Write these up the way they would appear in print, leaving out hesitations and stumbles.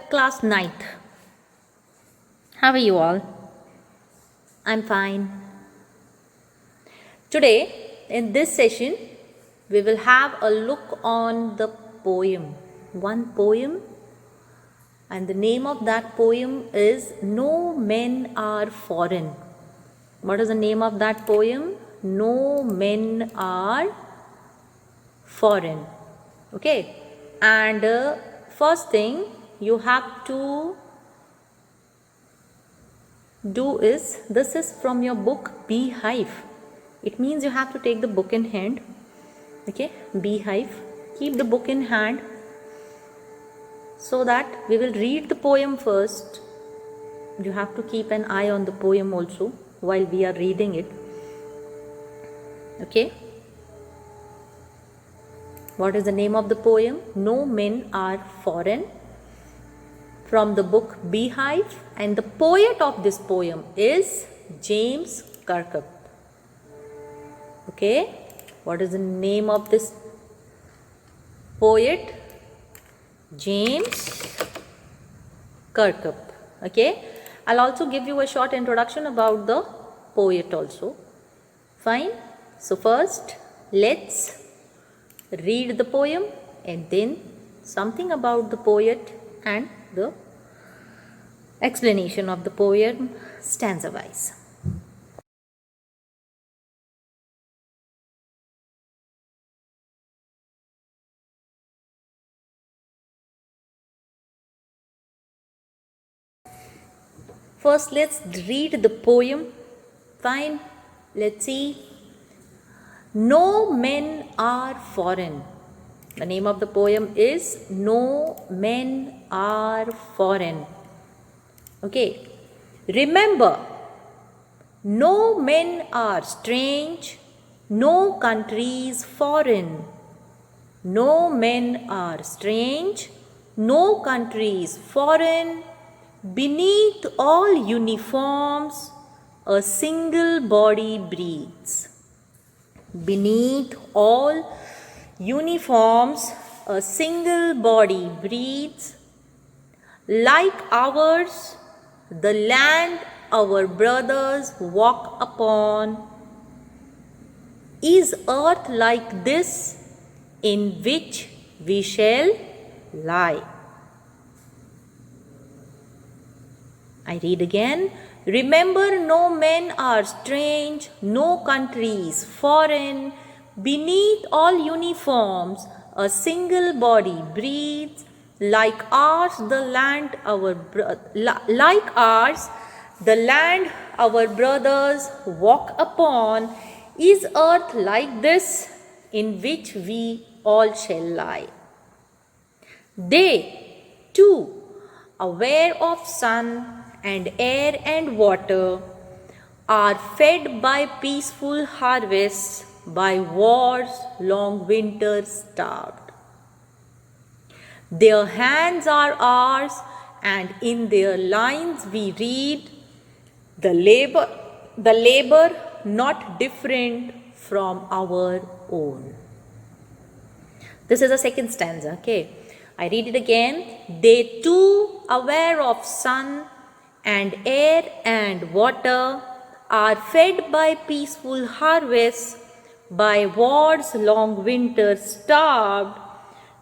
class 9th. How are you all? I'm fine. Today, in this session, we will have a look on the poem. One poem, and the name of that poem is No Men Are Foreign. What is the name of that poem? No Men Are Foreign. Okay, and first thing you have to do is, this is from your book Beehive. It means you have to take the book in hand. Okay, Beehive. Keep the book in hand so that we will read the poem first. You have to keep an eye on the poem also while we are reading it. Okay. What is the name of the poem? No Men Are Foreign, from the book Beehive, and the poet of this poem is James Kirkup. Okay, what is the name of this poet? James Kirkup. Okay, I'll also give you a short introduction about the poet also. Fine. So first, let's read the poem and then something about the poet and the explanation of the poem stanza wise. First, let's read the poem. Fine. Let's see. No Men Are Foreign. The name of the poem is No Men Are Foreign. Okay. Remember, no men are strange, no countries foreign. No men are strange, no countries foreign. Beneath all uniforms, a single body breathes. Beneath all uniforms, a single body breathes. Like ours, the land our brothers walk upon. Is earth like this in which we shall lie? I read again. Remember, no men are strange, no countries foreign. Beneath all uniforms, a single body breathes. Like ours, the land our brothers walk upon. Is earth like this in which we all shall lie? They, too, aware of sun and air and water, are fed by peaceful harvests, by wars long winter starved. Their hands are ours, and in their lines we read the labor not different from our own. This is the second stanza. Okay, I read it again. They too, aware of sun and air and water, are fed by peaceful harvests, by wars long winter starved.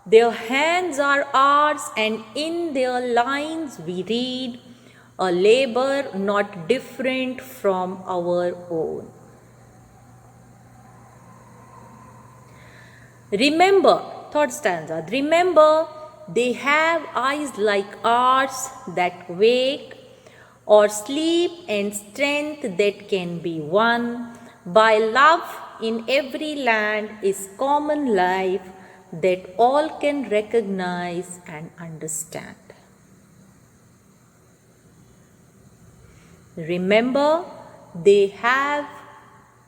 Their hands are ours, and in their lines we read a labor not different from our own. Remember, third stanza, remember, they have eyes like ours that wake, or sleep and strength that can be won. By love in every land is common life that all can recognize and understand. Remember, they have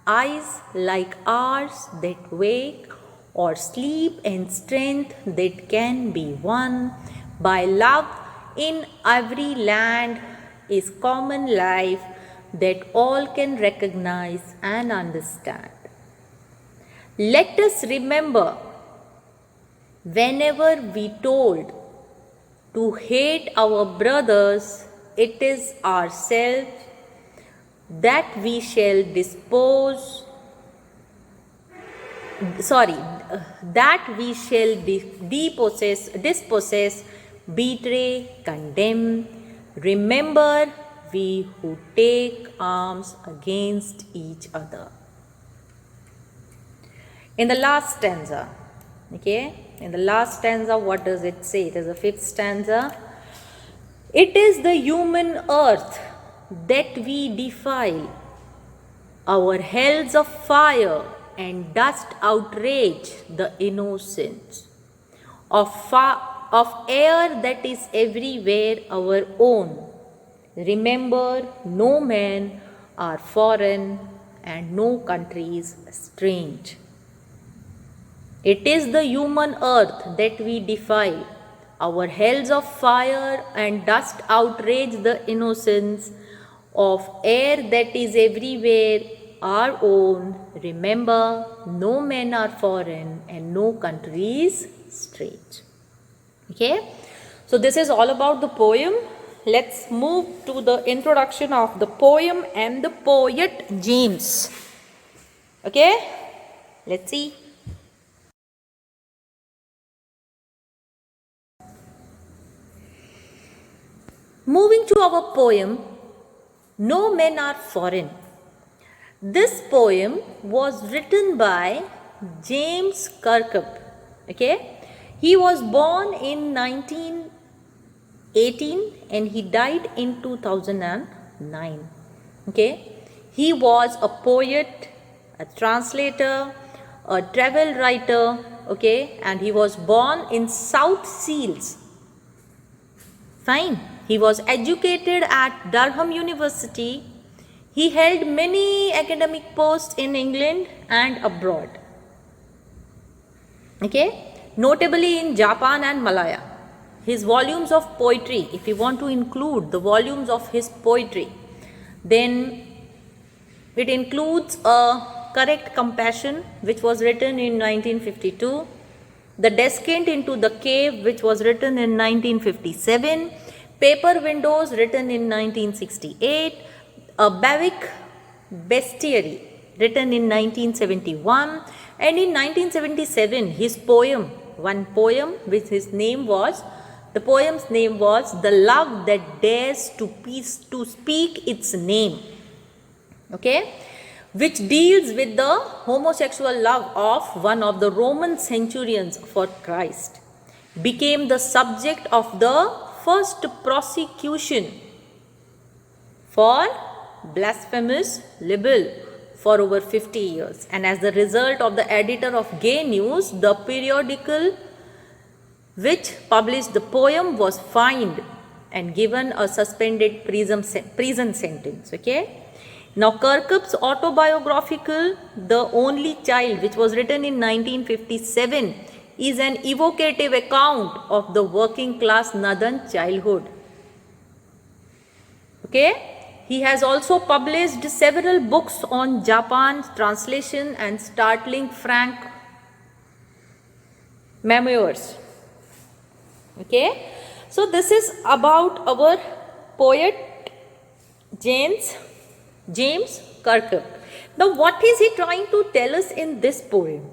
eyes like ours that wake, or sleep and strength that can be won. By love in every land is common life that all can recognize and understand. Let us remember, whenever we told to hate our brothers, it is ourselves that we shall dispossess, betray, condemn. Remember, we who take arms against each other. In the last stanza, what does it say? It is the fifth stanza. It is the human earth that we defile. Our hells of fire and dust outrage the innocence. Of air that is everywhere our own. Remember, no men are foreign and no countries strange. It is the human earth that we defile. Our hells of fire and dust outrage the innocence. Of air that is everywhere our own. Remember, no men are foreign and no countries strange. Okay, so this is all about the poem. Let's move to the introduction of the poem and the poet James. Okay, let's see. Moving to our poem, No Men Are Foreign. This poem was written by James Kirkup. Okay, he was born in 1918 and he died in 2009. Okay, he was a poet, a translator, a travel writer. Okay, and he was born in South Shields. Fine. He was educated at Durham University. He held many academic posts in England and abroad. Okay, notably in Japan and Malaya. His volumes of poetry, if you want to include the volumes of his poetry, then it includes a Correct Compassion, which was written in 1952, The Descent into the Cave, which was written in 1957, Paper Windows, written in 1968, A Bavick Bestiary, written in 1971, and in 1977 his poem, one poem which the poem's name was The Love That Dares to Speak Its Name. Okay, which deals with the homosexual love of one of the Roman centurions for Christ, became the subject of the first prosecution for blasphemous libel for over 50 years. And as the result of the editor of Gay News, the periodical which published the poem was fined and given a suspended prison sentence. Okay. Now Kirkup's autobiographical The Only Child, which was written in 1957, is an evocative account of the working class northern childhood. Okay. He has also published several books on Japan's translation and startling frank memoirs. Okay. So this is about our poet James Kirkup. Now what is he trying to tell us in this poem?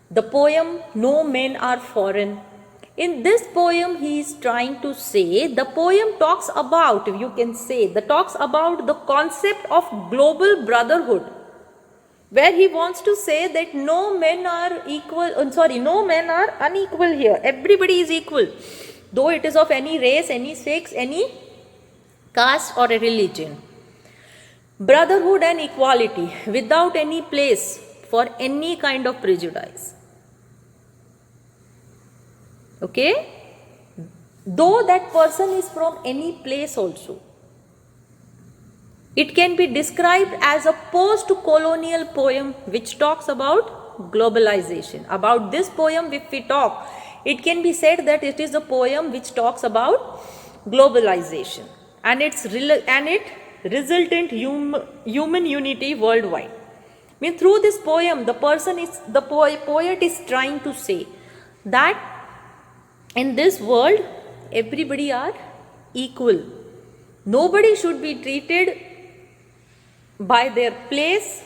The poem No Men Are Foreign. In this poem he is trying to say, the poem talks about, talks about the concept of global brotherhood, where he wants to say that no men are unequal here. Everybody is equal, though it is of any race, any sex, any caste or a religion. Brotherhood and equality without any place for any kind of prejudice. Okay, though that person is from any place also. It can be described as a post-colonial poem which talks about globalization. About this poem, if we talk, it can be said that it is a poem which talks about globalization and its resultant human unity worldwide. I mean, through this poem, the poet is trying to say that in this world, everybody are equal. Nobody should be treated by their place,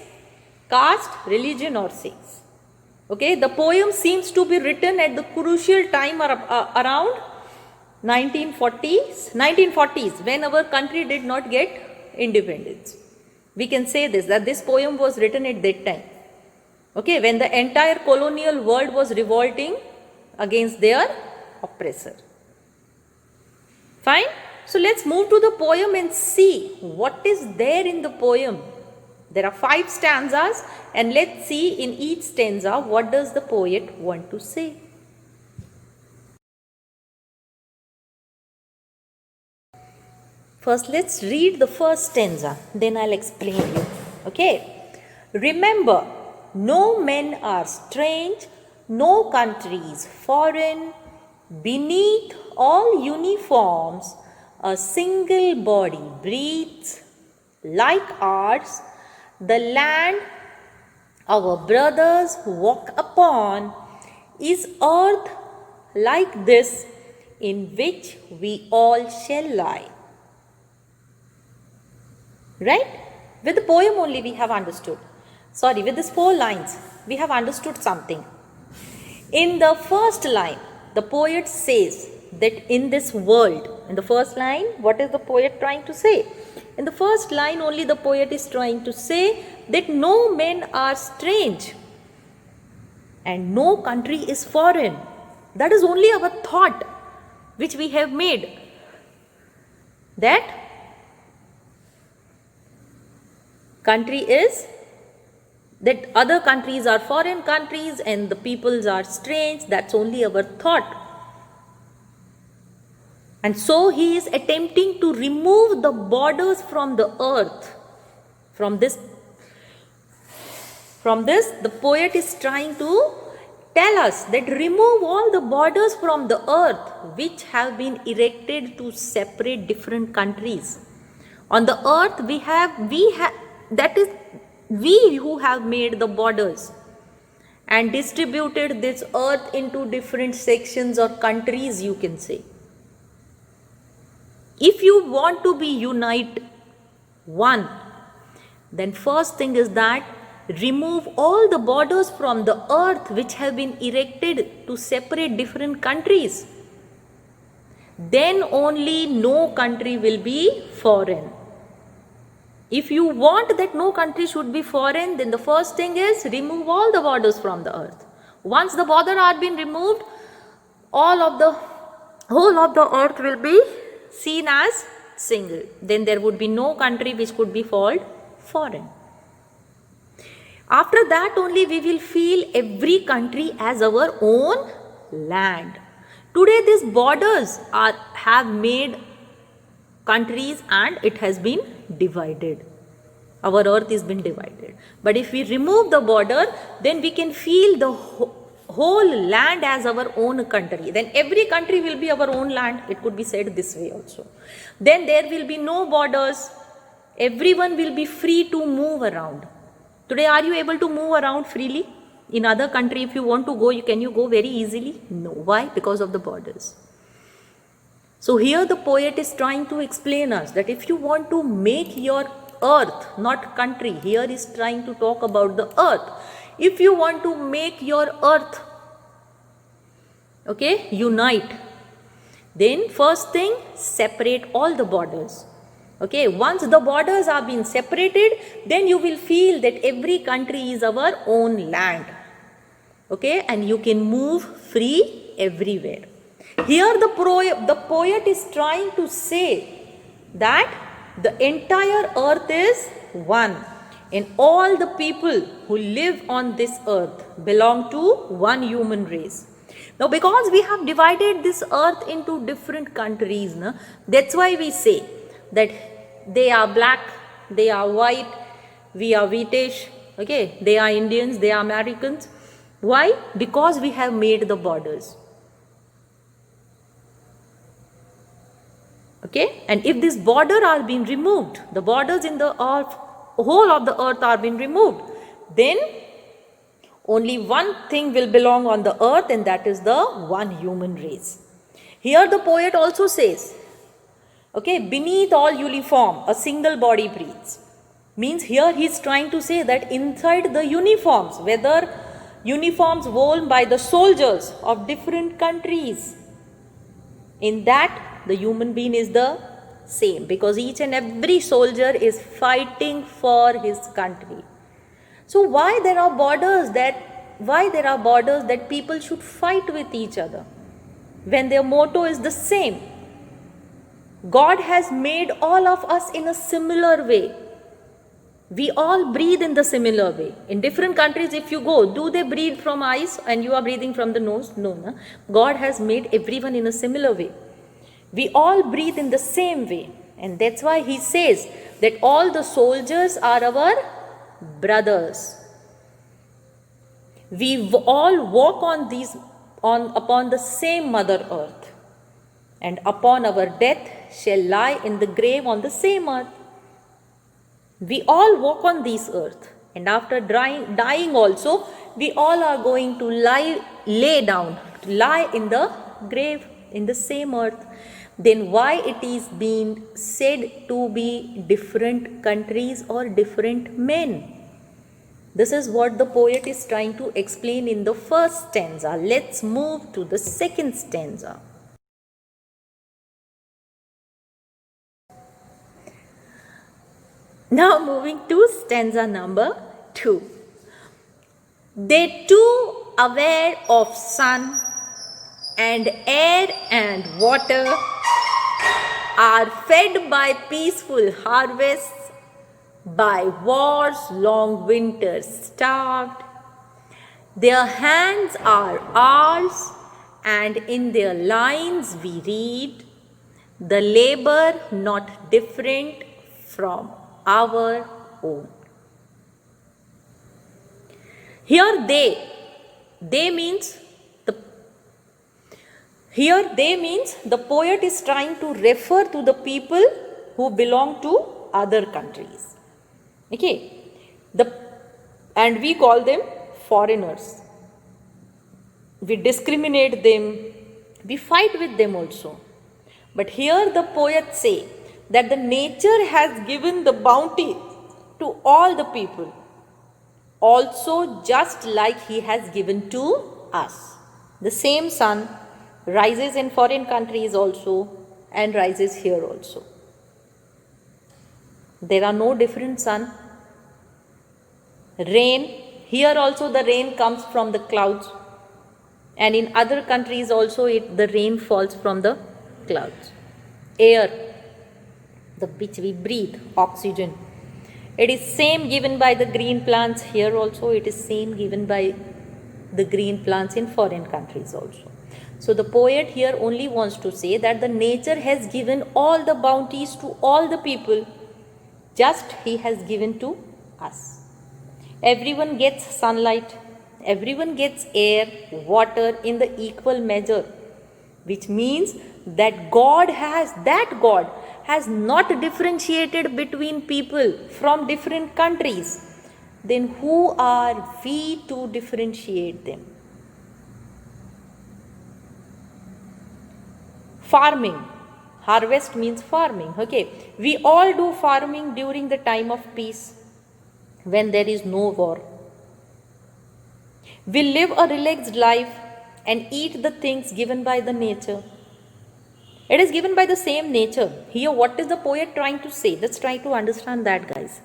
caste, religion or sex. Okay, the poem seems to be written at the crucial time around 1940s when our country did not get independence. We can say this, that this poem was written at that time. Okay, when the entire colonial world was revolting against their oppressor. Fine. So let's move to the poem and see what is there in the poem. There are 5 stanzas and let's see in each stanza what does the poet want to say. First let's read the first stanza, then I'll explain you. Okay. Remember, no men are strange, no country is foreign. Beneath all uniforms, a single body breathes. Like ours, the land our brothers walk upon is earth like this in which we all shall lie. Right? With the poem only we have understood. Sorry, with these 4 lines, we have understood something. In the first line, the poet says that in this world, in the first line, what is the poet trying to say? In the first line only the poet is trying to say that no men are strange and no country is foreign. That is only our thought which we have made. That country is, that other countries are foreign countries and the peoples are strange. That's only our thought. And so he is attempting to remove the borders from the earth. From this the poet is trying to tell us that remove all the borders from the earth which have been erected to separate different countries. On the earth we who have made the borders and distributed this earth into different sections or countries, you can say. If you want to be unite one, then first thing is that remove all the borders from the earth which have been erected to separate different countries. Then only no country will be foreign. If you want that no country should be foreign, then the first thing is remove all the borders from the earth. Once the border are been removed, whole of the earth will be seen as single. Then there would be no country which could be called foreign. After that only we will feel every country as our own land. Today these borders have made countries and it has been divided. Our earth has been divided. But if we remove the border, then we can feel the whole land as our own country. Then every country will be our own land. It could be said this way also. Then there will be no borders. Everyone will be free to move around. Today, are you able to move around freely? In other country, if you want to go, can you go very easily? No. Why? Because of the borders. So here the poet is trying to explain us that if you want to make your earth, not country, here is trying to talk about the earth. If you want to make your earth, okay, unite, then first thing, separate all the borders. Okay, once the borders are being separated, then you will feel that every country is our own land. Okay, and you can move free everywhere. Here the poet is trying to say that the entire earth is one and all the people who live on this earth belong to one human race. Now because we have divided this earth into different countries, that's why we say that they are black, they are white, we are British, okay, they are Indians, they are Americans. Why? Because we have made the borders. Okay, and if this border are being removed, the borders in the earth, whole of the earth are being removed, then only one thing will belong on the earth, and that is the one human race. Here the poet also says, okay, beneath all uniform, a single body breathes. Means here he is trying to say that inside the uniforms, whether uniforms worn by the soldiers of different countries, in that the human being is the same, because each and every soldier is fighting for his country. So why there are borders that people should fight with each other when their motto is the same? God has made all of us in a similar way. We all breathe in the similar way. In different countries, if you go, do they breathe from eyes and you are breathing from the nose? No, no. God has made everyone in a similar way. We all breathe in the same way. And that's why he says that all the soldiers are our brothers. We all walk upon the same Mother Earth. And upon our death shall lie in the grave on the same earth. We all walk on this earth, and after dying also, we all are going to lie in the grave in the same earth. Then why it is being said to be different countries or different men? This is what the poet is trying to explain in the first stanza. Let's move to the second stanza. Now moving to stanza number 2. They too aware of sun and air and water are fed by peaceful harvests, by war's long winters starved. Their hands are ours, and in their lines we read the labor not different from our own. Here they means the poet is trying to refer to the people who belong to other countries. Okay, and we call them foreigners. We discriminate them, we fight with them also. But here the poet say that the nature has given the bounty to all the people, also just like he has given to us. The same sun rises in foreign countries also and rises here also. There are no different sun. Rain, here also the rain comes from the clouds, and in other countries also the rain falls from the clouds. Air, which we breathe, oxygen, it is same given by the green plants here also, it is same given by the green plants in foreign countries also. So the poet here only wants to say that the nature has given all the bounties to all the people, just he has given to us. Everyone gets sunlight, everyone gets air, water in the equal measure, which means that God has not differentiated between people from different countries. Then who are we to differentiate them? Farming, harvest means farming. Okay, we all do farming during the time of peace, when there is no war. We live a relaxed life and eat the things given by the nature. It is given by the same nature. Here, what is the poet trying to say? Let's try to understand that, guys.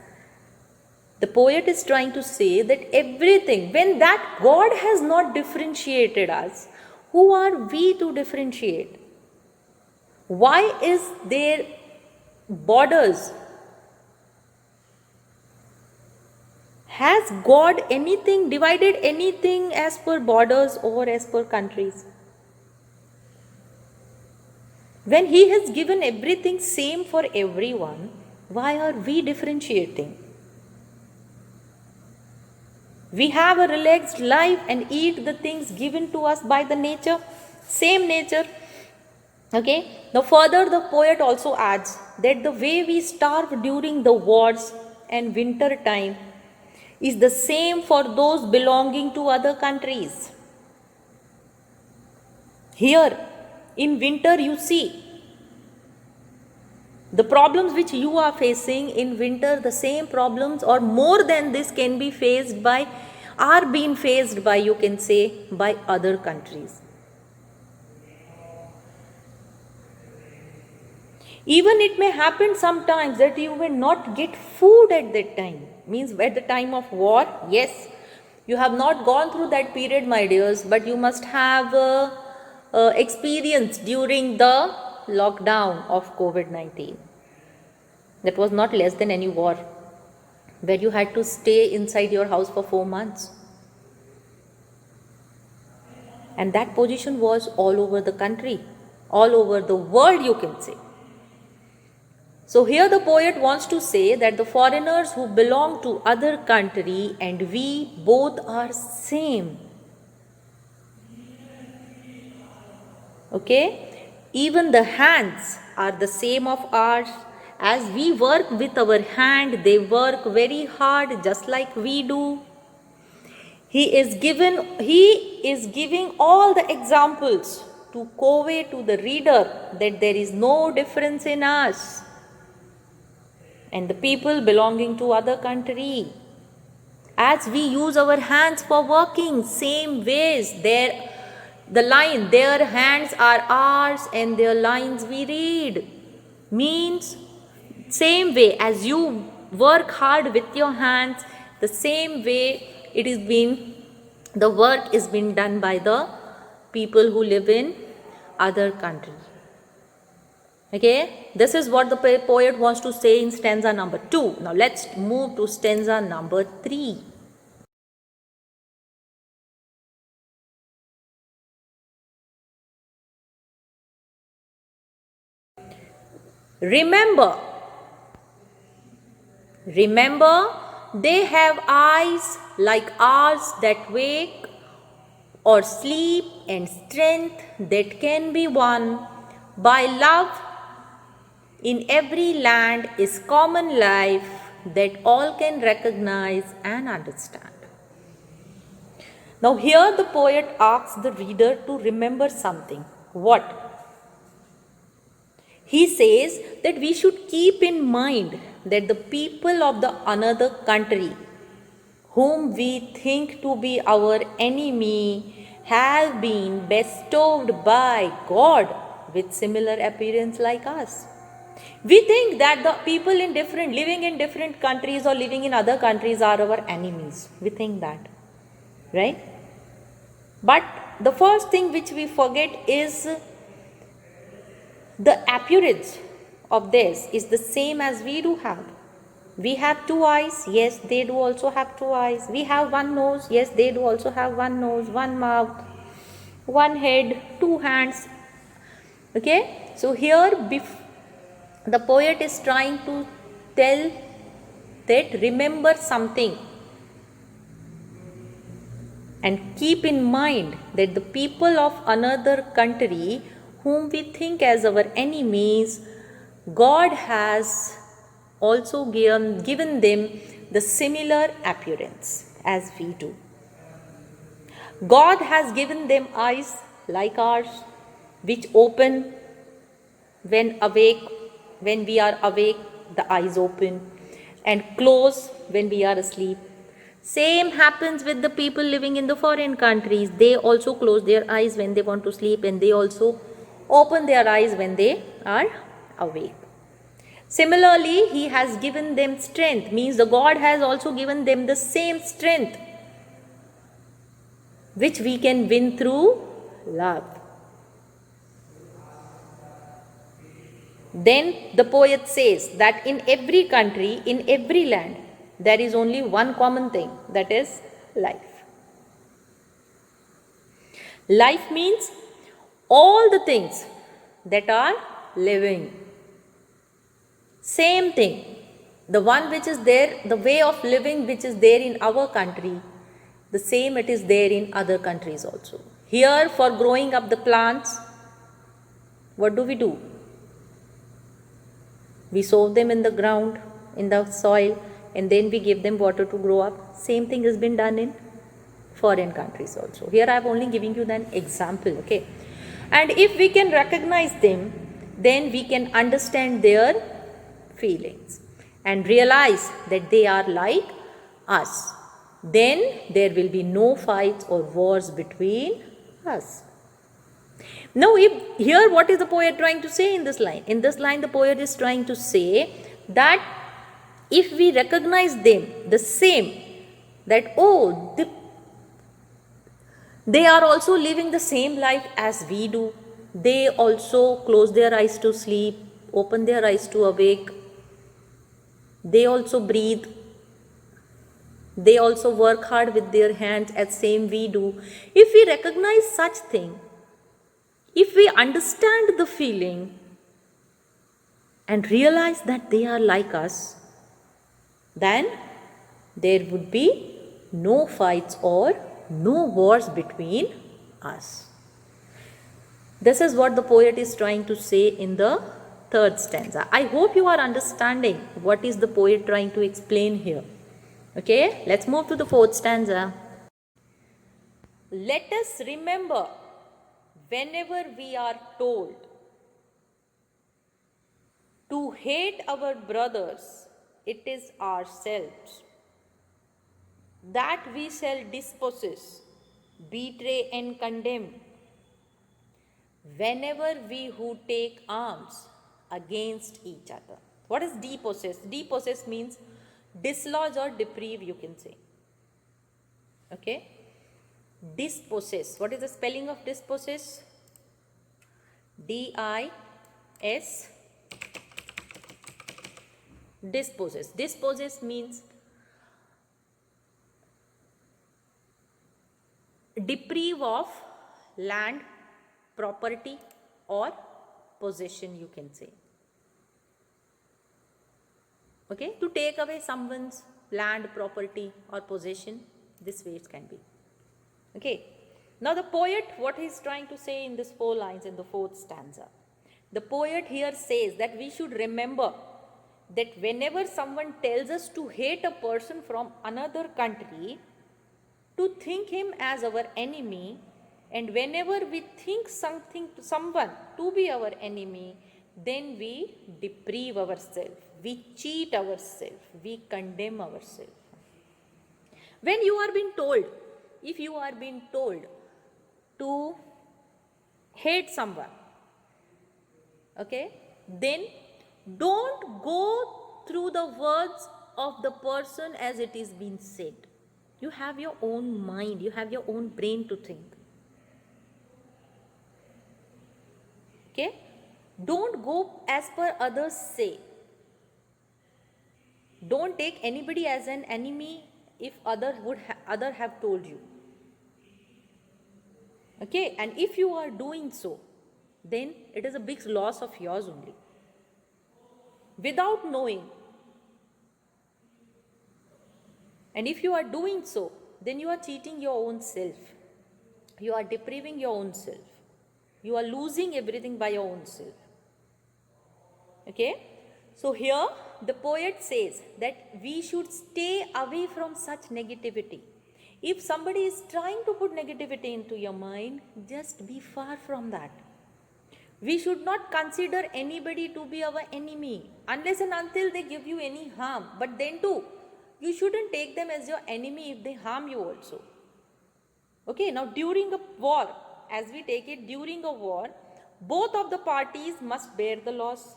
The poet is trying to say that everything, when that God has not differentiated us, who are we to differentiate? Why is there borders? Has God divided anything as per borders or as per countries? When he has given everything same for everyone, why are we differentiating? We have a relaxed life and eat the things given to us by the nature, same nature. Okay, now further the poet also adds that the way we starve during the wars and winter time is the same for those belonging to other countries. Here, In winter, you see the problems which you are facing in winter, the same problems or more than this can be faced by, are being faced by, you can say, by other countries. Even it may happen sometimes that you may not get food at that time. Means at the time of war, yes, you have not gone through that period, my dears, but you must have experienced during the lockdown of COVID-19. That was not less than any war, where you had to stay inside your house for 4 months. And that position was all over the country, all over the world, you can say. So here the poet wants to say that the foreigners who belong to other country and we both are same. Okay? Even the hands are the same of ours. As we work with our hand, they work very hard just like we do. He is giving all the examples to convey to the reader that there is no difference in us and the people belonging to other country. As we use our hands for working, same ways, their hands are ours and their lines we read. Means, same way as you work hard with your hands, the same way the work is being done by the people who live in other countries. Okay, this is what the poet wants to say in stanza number 2. Now let's move to stanza number 3. Remember, they have eyes like ours that wake or sleep, and strength that can be won by love. In every land is common life that all can recognize and understand. Now here the poet asks the reader to remember something. What? He says that we should keep in mind that the people of the another country, whom we think to be our enemy, have been bestowed by God with similar appearance like us. We think that the people living in different countries or living in other countries are our enemies. We think that, right? But the first thing which we forget is the appearance of this is the same as we do have. We have 2 eyes, yes, they do also have 2 eyes. We have 1 nose, yes, they do also have 1 nose, 1 mouth, 1 head, 2 hands. Okay, so here the poet is trying to tell that remember something and keep in mind that the people of another country whom we think as our enemies, God has also given them the similar appearance as we do. God has given them eyes like ours, which open when we are awake, the eyes open, and close when we are asleep. Same happens with the people living in the foreign countries. They also close their eyes when they want to sleep, and they also open their eyes when they are awake. Similarly, He has given them strength, means the God has also given them the same strength which we can win through love. Then the poet says that in every country, in every land, there is only one common thing, that is life. Life means all the things that are living. Same thing. The one which is there, the way of living which is there in our country, the same it is there in other countries also. Here, for growing up the plants, what do? We sow them in the ground, in the soil, and then we give them water to grow up. Same thing has been done in foreign countries also. Here I have only given you an example, okay. And if we can recognize them, then we can understand their feelings and realize that they are like us. Then there will be no fights or wars between us. Now, here what is the poet trying to say in this line? In this line, the poet is trying to say that if we recognize them the same, that they are also living the same life as we do. They also close their eyes to sleep, open their eyes to awake. They also breathe. They also work hard with their hands as same we do. If we recognize such thing, if we understand the feeling and realize that they are like us, then there would be no fights or no wars between us. This is what the poet is trying to say in the third stanza. I hope you are understanding what is the poet trying to explain here. Okay, let's move to the fourth stanza. Let us remember, whenever we are told to hate our brothers, it is ourselves that we shall dispossess, betray and condemn. Whenever we who take arms against each other. What is depossess? Depossess means dislodge or deprive, you can say. Okay? Dispossess. What is the spelling of dispossess? D-I-S. Dispossess. Dispossess means deprive of land, property or possession, you can say. Okay, to take away someone's land, property or possession, this way it can be. Okay, now the poet, what he is trying to say in these 4 lines in the 4th stanza. The poet here says that we should remember that whenever someone tells us to hate a person from another country, to think him as our enemy, and whenever we think someone to be our enemy, then we deprive ourselves, we cheat ourselves, we condemn ourselves. When you are being told, if you are being told to hate someone, okay, then don't go through the words of the person as it is being said. You have your own mind, you have your own brain to think. Okay? Don't go as per others say. Don't take anybody as an enemy if other have told you. Okay? And if you are doing so, then it is a big loss of yours only. Without knowing. And if you are doing so, then you are cheating your own self. You are depriving your own self. You are losing everything by your own self. Okay? So here the poet says that we should stay away from such negativity. If somebody is trying to put negativity into your mind, just be far from that. We should not consider anybody to be our enemy unless and until they give you any harm. But then too, you shouldn't take them as your enemy if they harm you also. Okay, now during a war, as we take it, during a war, both of the parties must bear the loss.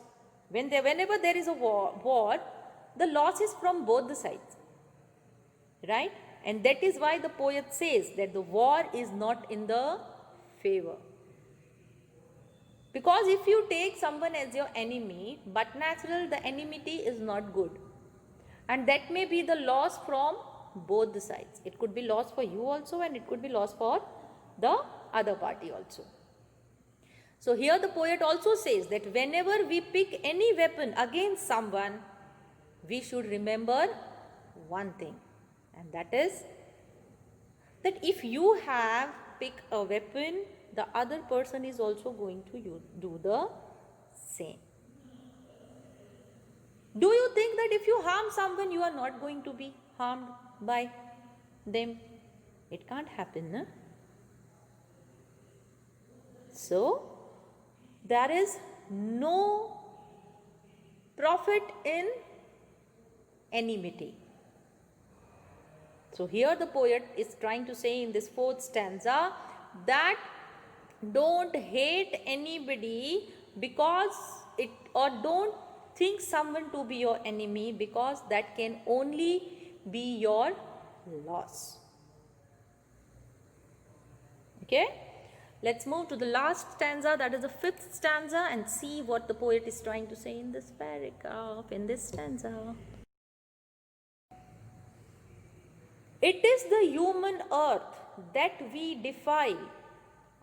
Whenever there is a war, the loss is from both the sides. Right? And that is why the poet says that the war is not in the favor. Because if you take someone as your enemy, but natural, the enmity is not good. And that may be the loss from both the sides. It could be loss for you also and it could be loss for the other party also. So here the poet also says that whenever we pick any weapon against someone, we should remember one thing. And that is that if you have picked a weapon, the other person is also going to do the same. Do you think that if you harm someone, you are not going to be harmed by them? It can't happen, no? So there is no profit in enmity. So here the poet is trying to say in this fourth stanza that don't hate anybody because it, or don't think someone to be your enemy, because that can only be your loss. Okay, let's move to the last stanza, that is the fifth stanza, and see what the poet is trying to say in this paragraph, in this stanza. It is the human earth that we defile.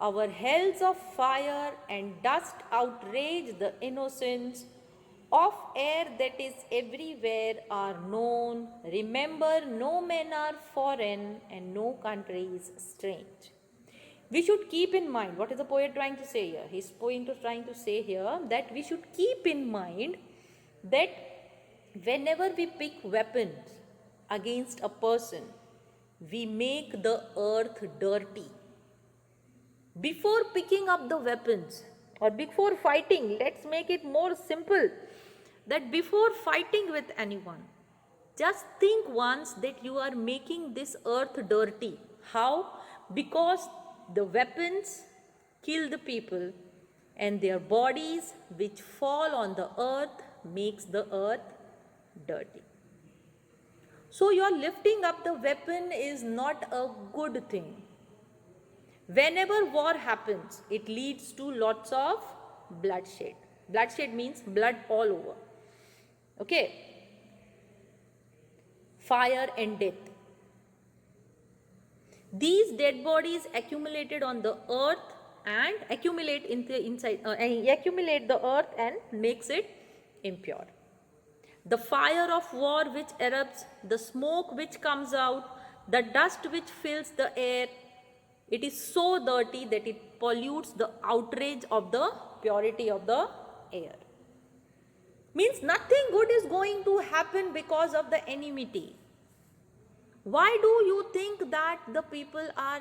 Our hells of fire and dust outrage the innocence of air that is everywhere are known. Remember, no men are foreign and no country is strange. We should keep in mind, what is the poet trying to say here? He's trying to say here that we should keep in mind that whenever we pick weapons against a person, we make the earth dirty. Before picking up the weapons or before fighting, let's make it more simple, that before fighting with anyone, just think once that you are making this earth dirty. How? Because the weapons kill the people and their bodies which fall on the earth makes the earth dirty. So your lifting up the weapon is not a good thing. Whenever war happens, it leads to lots of bloodshed. Bloodshed means blood all over. Okay? Fire and death. These dead bodies accumulated on the earth and accumulate accumulate the earth and makes it impure. The fire of war which erupts, the smoke which comes out, the dust which fills the air, it is so dirty that it pollutes the outrage of the purity of the air. Means nothing good is going to happen because of the enmity. Why do you think that the people are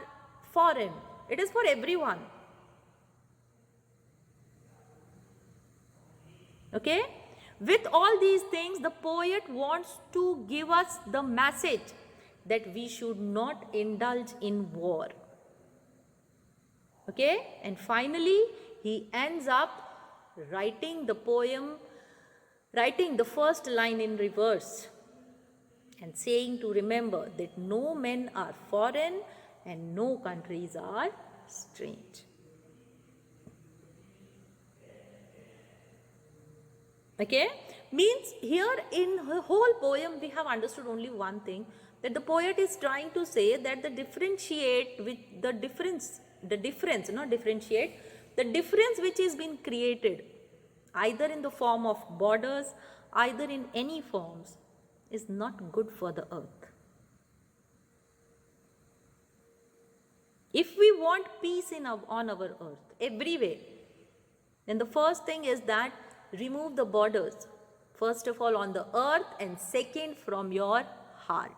foreign? It is for everyone. Okay? With all these things, the poet wants to give us the message that we should not indulge in war. Okay? And finally, he ends up writing the poem, writing the first line in reverse and saying to remember that no men are foreign and no countries are strange. Okay? Means here in her whole poem we have understood only one thing, that the poet is trying to say that the difference, not differentiate, the difference which is been created either in the form of borders, either in any forms, is not good for the earth. If we want peace on our earth everywhere, then the first thing is that remove the borders. First of all on the earth, and second from your heart.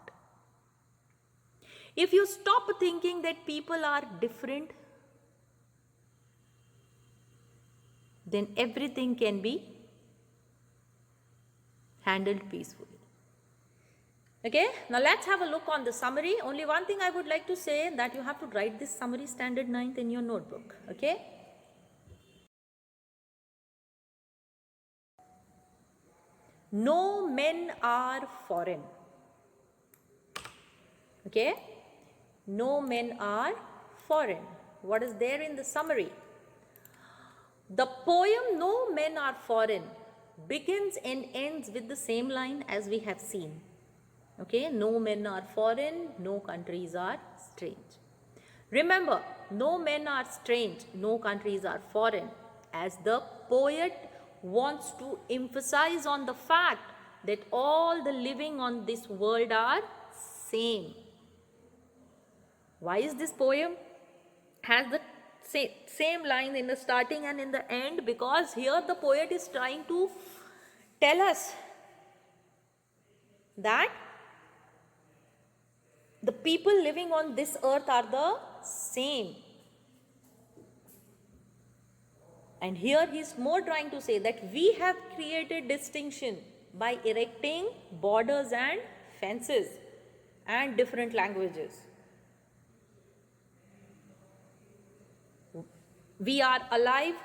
If you stop thinking that people are different, then everything can be handled peacefully. Okay, now let's have a look on the summary. Only one thing I would like to say, that you have to write this summary standard 9th in your notebook. Okay. No men are foreign. Okay. No men are foreign. What is there in the summary? The poem No Men Are Foreign begins and ends with the same line as we have seen. Okay, no men are foreign, no countries are strange. Remember, no men are strange, no countries are foreign, as the poet wants to emphasize on the fact that all the living on this world are same. Why is this poem has the same line in the starting and in the end? Because here the poet is trying to tell us that the people living on this earth are the same. And here he is more trying to say that we have created distinction by erecting borders and fences and different languages. We are alive,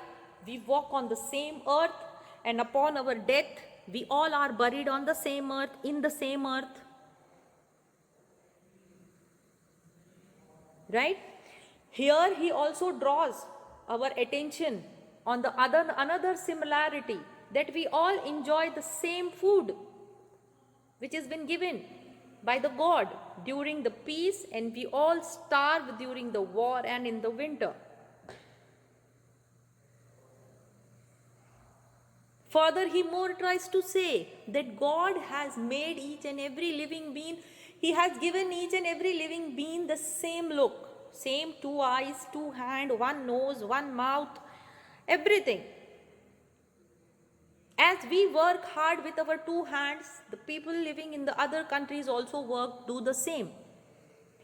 we walk on the same earth, and upon our death, we all are buried on the same earth, in the same earth. Right? Here he also draws our attention on the another similarity, that we all enjoy the same food which has been given by the God during the peace, and we all starve during the war and in the winter. Further, he more tries to say that God has made each and every living being, he has given each and every living being the same look, same 2 eyes, 2 hands, 1 nose, 1 mouth, everything. As we work hard with our 2 hands, the people living in the other countries also do the same.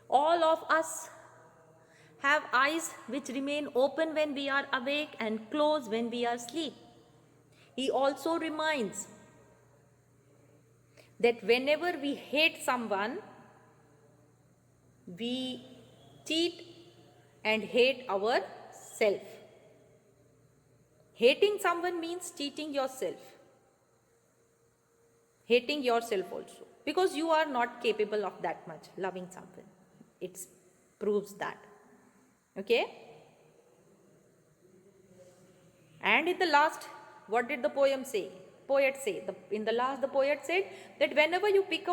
All of us have eyes which remain open when we are awake and closed when we are asleep. He also reminds that whenever we hate someone, we cheat and hate ourself. Hating someone means cheating yourself. Hating yourself also. Because you are not capable of that much loving someone. It proves that. Okay? And in the last, what did the poet say? In the last, the poet said that whenever you pick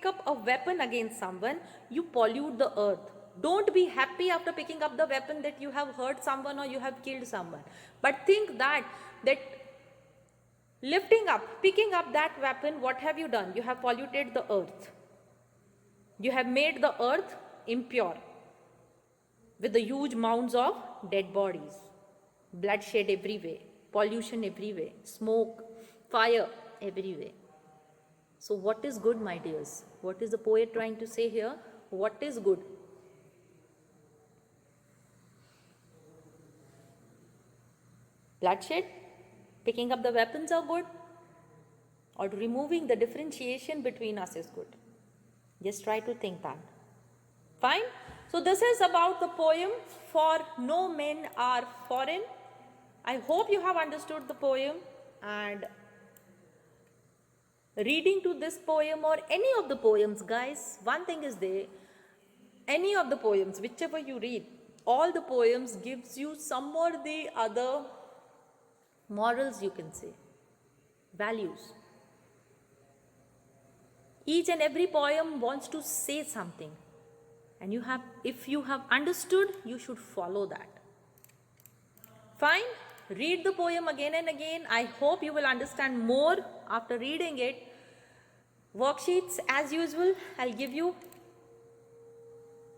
up a weapon against someone, you pollute the earth. Don't be happy after picking up the weapon that you have hurt someone or you have killed someone. But think that picking up that weapon, what have you done? You have polluted the earth. You have made the earth impure with the huge mounds of dead bodies, bloodshed everywhere, pollution everywhere, smoke, fire everywhere. So what is good, my dears? What is the poet trying to say here? What is good? Bloodshed? Picking up the weapons are good? Or removing the differentiation between us is good? Just try to think that. Fine? So this is about the poem For No Men Are Foreign. I hope you have understood the poem, and reading to this poem or any of the poems, guys, one thing is there, any of the poems, whichever you read, all the poems gives you some or the other morals, you can say, values. Each and every poem wants to say something, and if you have understood, you should follow that. Fine? Read the poem again and again. I hope you will understand more after reading it. Worksheets as usual, I'll give you.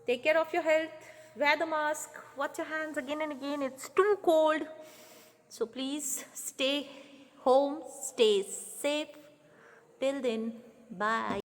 Take care of your health. Wear the mask. Wash your hands again and again. It's too cold. So please stay home. Stay safe. Till then, bye.